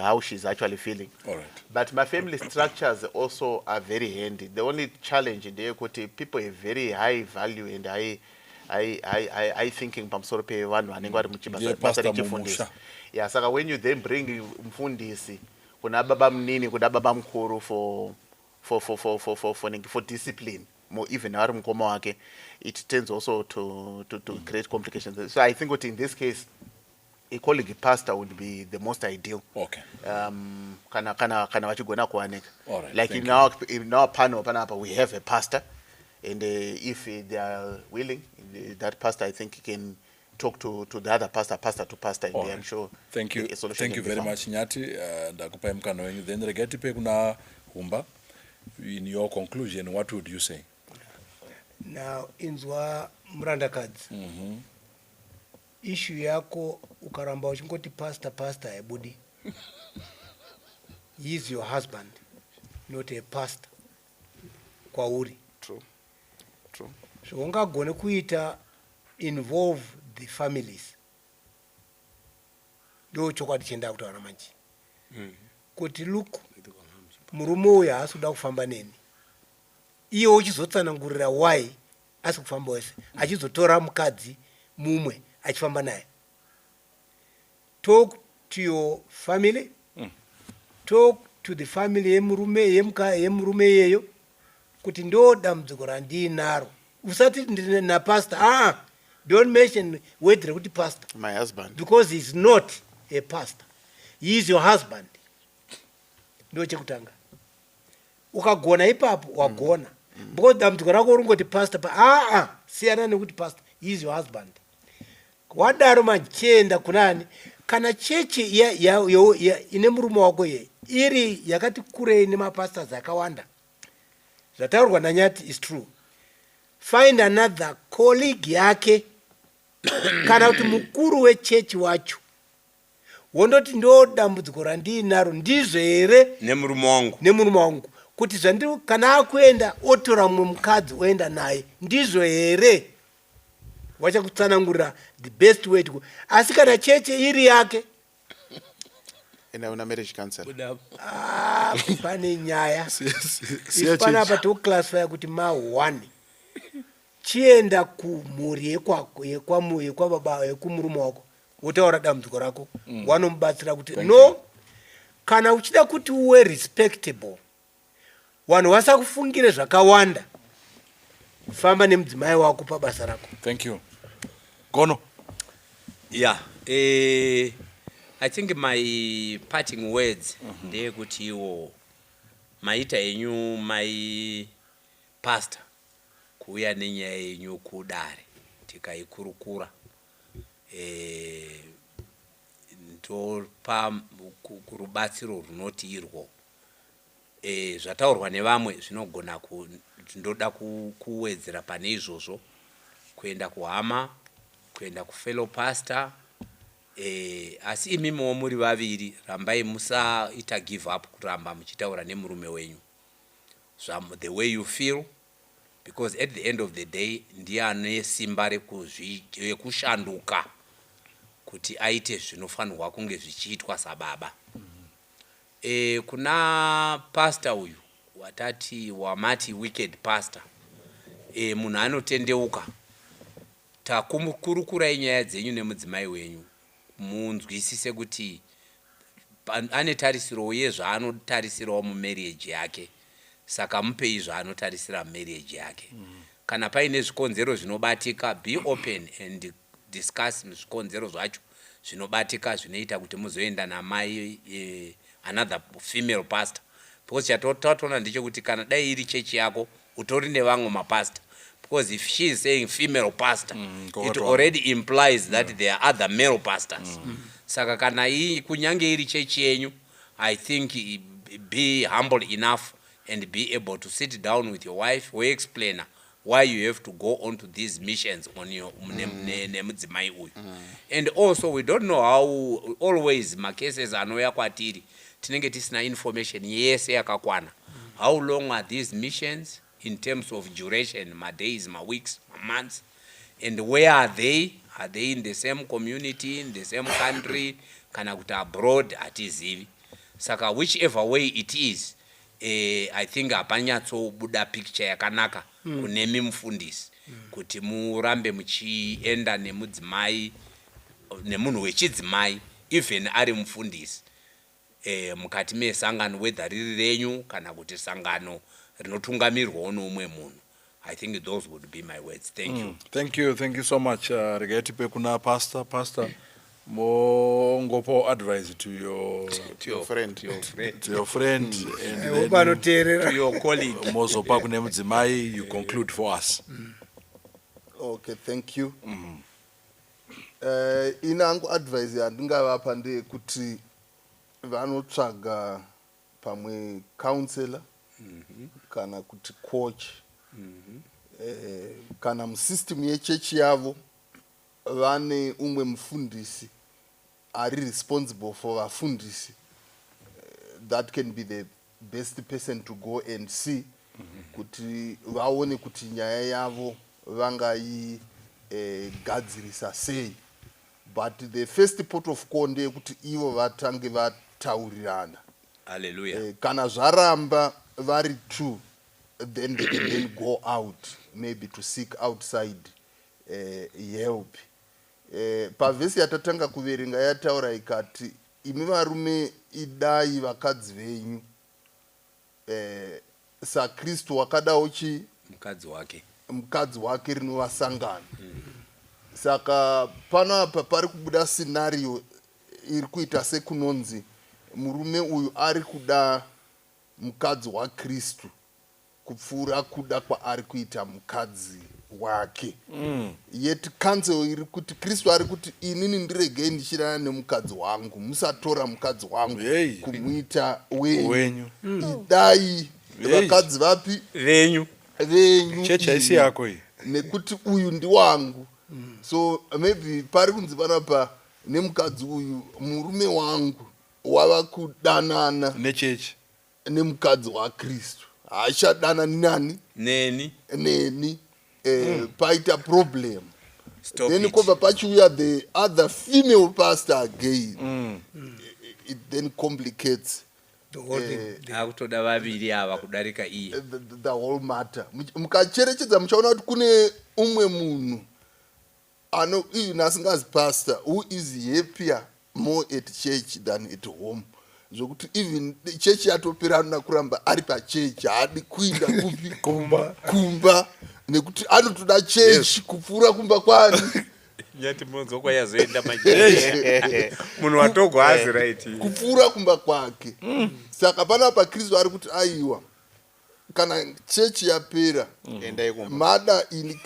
how she's actually feeling. All right. But my family structures also are very handy. The only challenge in the equity, people have very high value and high thinking. Pastor Mumusha. Yeah, so when you then bring mfundisi, kuna baba mnini, kuna baba mkuru for discipline, more even it tends also to create complications. So I think what in this case, a colleague pastor would be the most ideal. Okay. Kana wachigona kuanek. All right. Like in our panel, we have a pastor, and if they are willing, that pastor I think can talk to the other pastor to pastor, and I'm sure. Thank you. A solution Thank you can be very found. much, Nyati. Ndakupa mkano wenyu. Then regeti pe kuna Humba. In your conclusion, what would you say? Now, inzwa mrandakadzi. Issue yako ukaramba uchingoti pastor ebudi. He is your husband, not a pastor. Kwa uri. True. So ungagone kuita involve the families. Do chokwadi chenda kutaura manji. Kuti look, murume uyu haasuda kufamba neni. Iye uchizotsanangurira why asi kufamba wese. Achizotora mukadzi mumwe achifamba naye. Talk to your family. Talk to the family yemurume yeyo. Kuti ndo dambudziko randinaro. Usati na pastor. Don't mention whether kuti pastor. My husband. Because he's not a pastor. He is your husband. Ndo chekutanga. Ukagona ipapo wagona. Because dambudziko rako urungoti pastor siyana nekuti pastor. He is your husband. Wadaro machenda kunani kana chechi ine murume wako ye iri yakati kurei nemapastors akawanda. Zvataurwa naNyati is true. Find another colleague yake kana kuti mukuru wechechi wacho wondoti ndo dambudziko randinaro ndizvo here nemurume wangu kuti zvandiri kana akuenda otora mumwe mukadzi oenda naye ndizvo here wachakutsanangurira the best way to go. Asi kana cheche iri yake una marriage counsel. Pane nyaya panapa toklasifaya kuti ma1 chienda kumhuri yekwababa yekumurume wako wotaura dambudziko rako wanomubatsira kuti no kana uchida kuti uwe respectable vanhu vasakufungire zvakawanda famba nemudzimai wako pabasa rako. Thank you. Gono. Yeah. I think my parting words ndeyekuti iwo maita enyu mai pastor kuuya nenyaya yenyu kudare tikaikurukura ndopa kurubatsiro runoti irwo zvataurwa nevamwe zvinogona ndoda kuwedzera pane izvozvo kuenda kuhama kuenda kufellow pastor asi imimiwo muri vaviri rambai musaita give up kuramba muchitaura nemurume wenyu the way you feel, because at the end of the day ndiye ane simba rekushanduka kuti aite zvinofanirwa kunge zvichiitwa sababa. Kuna pastor uyu wamati wicked pastor, munhu anotendeuka, takumukurukurai nyaya dzenyu nemudzimai wenyu munzwisise kuti ane tarisiro yezvaanotarisirawo mumarriage yake, saka mupei zvaanotarisira mumarriage yake. Kana paine zvikonzero zvinobatika, be open and discuss zvikonzero zvacho zvinobatika zvinoita kuti muzoenda namai another female pastor, because chatotona ndechekuti kana dai iri chechi yako utori nevamwe mapastor, because if she is saying female pastor, it already implies that there are other male pastors. Saka kana kunyange iri chechi yenyu, I think be humble enough and be able to sit down with your wife, we explain why you have to go on to these missions on your nemudzimai uyu. And also we don't know how always macases anoya kwatiri tinenge tisina information yese yakakwana. How long are these missions in terms of duration, ma days, ma weeks, ma months, and where are they? Are they in the same community, in the same country, kana kuti abroad, atizivi. Saka whichever way it is, I think apanyatso buda picture yakanaka kunemi mufundisi kuti murambe muchienda nemudzimai nemunhu wechidzimai even ari mufundisi mukati mesangano whether riri renyu kana kuti sangano rinotungamirirwawo noumwe munhu. I think those would be my words. Thank you. Thank you so much. Regaiti pe kuna pastor mongopo advice to your friend to your friend and to your colleague mozopa kune mudzimai, you conclude for us. Okay, thank you. Inangu advice yandingavapa ndeyekuti vanotsvaga pamwe counselor kana kuti coach kana musystem yechechi yavo vane umwe mufundisi ari responsible for vafundisi, that can be the best person to go and see kuti vaone kuti nyaya yavo vangai gadzirisa sei. But the first port of call ndeyekuti ivo vatange vataurirana. Hallelujah. Kana zvaramba vari true, then they can then go out maybe to seek outside help. Pavhesi yatatanga kuverenga yataura ikati imi varume idai vakadzi venyu saKristu wakadawo chi mukadzi wake rinovasangana. Saka panapa pari kubuda scenario iri kuita sekunonzi murume uyu ari kuda mukadzi waKristu kupfuura kuda kwaari kuita mukadzi wake. Yet counsel iri kuti Kristu ari kuti inini ndiregei ndichirana nemukadzi wangu, musatora mukadzi wangu kumuita wenyu. Idai vakadzi vapi venyu chechi haisi yako iyi nekuti uyu ndi wangu. So maybe pari kunzi panapa nemukadzi uyu murume wangu wava kudanana nechechi nemukadzi waKristu, haachadana nani neni paita problem. Then kobva pachiuya the other female pastor again, it then complicates the whole matter. Mukacherechedza muchaona kuti kune umwe munhu ano even asingazi pastor who is happier more at church than at home. Zvokuti even church yatopera anoda kuramba ari pachechi, haadi kuinda kupi kumba nekuti anotoda church kupfuura kumba kwani. Nyati monzo kwa yazoenda majeshi munhu watogwa azi right kupfuura kumba kwake. Saka panapa Kristu ari kuti aiwa kana chechi yapera mada ini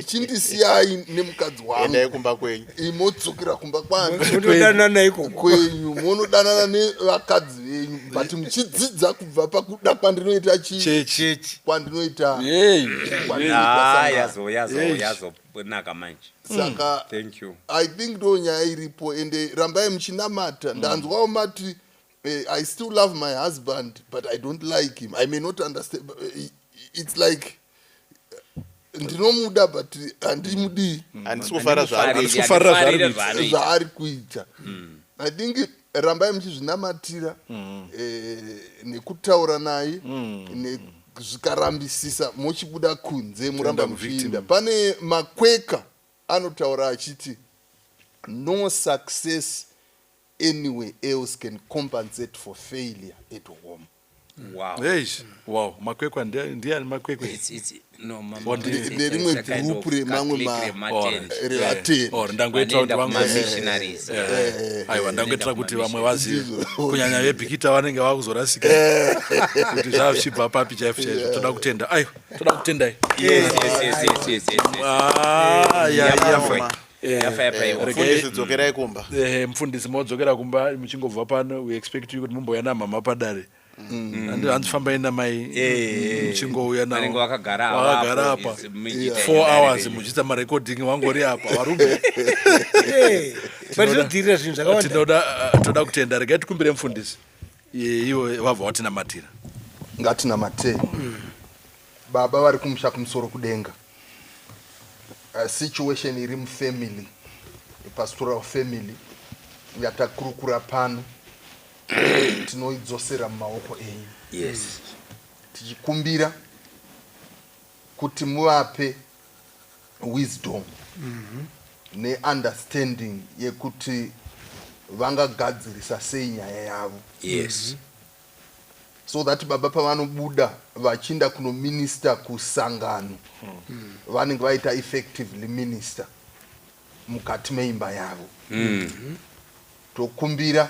chindisiyai nemukadzi wangu kumba kwenyu imodzokera kumba kwangu munodanana iko kwenyu munodanana nevakadzi venyu, but muchidzidza kubva pakuda kwandinoita chechi kwandinoita yazo naka manje. Saka thank you. I think ndo nyaya iripo ende rambai muchinamata. Ndanzwawo mati I still love my husband, but I don't like him. I may not understand. It's like ndinomuda but handimudi. Zvaari kuita. I think rambai muchizvinamatira nekutaura naye zvikarambisisa mochibuda kunze muramba muchiinda. Pane makweka anotaura achiti no success anywhere else can compensate for failure at home. Wow. Eish, wow, makwekwa ndiani makwekwe? No, mama, What do you- it's Nerimwe a kind of group remamwe Catholic ma- rematent. Relateni. Or ndangoitira kuti Vanoenda vamwe kuma-missionaries. aiwa ndangoitira kuti vamwe vazive Ndizvo. kunyanya vebhikita vanenge vakuzorasika kuti zvachibva papi chaizvo chaizvo toda kutenda aiwa toda kutendai Yes. yafai Mufundisi dzokerai kumba. mufundisi modzokera kumba muchingobva pano we expect you kuti mumbouya namama padare hanzifambai namai muchingouya Vanenge vakagara apa 4 hours muchiita marekodhingi wangori apa varume patinodzirira zvinhu zvakawanda. toda kutenda regai tikumbire mufundisi ivo vabva watinamatira. Ngatinamate. Baba vari kumusha kumusoro kudenga. Situation iri mufamily, pastoral family, yatakurukura pano, tinoidzosera mumaoko enyu. Yes. Tichikumbira kuti muvape wisdom neunderstanding yekuti vangagadzirisa sei nyaya yavo. Yes. So that baba pavanobuda vachienda kunominister kusangano vanenge vaita effectively minister mukati meimba yavo. Tokumbira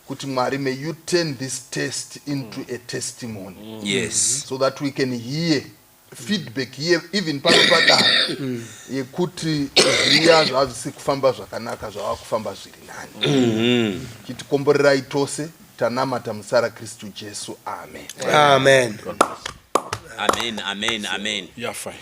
kuti Mwari, may you turn this test into a testimony. Yes. So that we can hear feedback here even pano padare yekuti zviya zvavisi kufamba zvakanaka zvava kufamba zviri nani. Chitikomborerai tose tanamata musara Kristu Jesu. Amen. Amen. Amen. Yafai.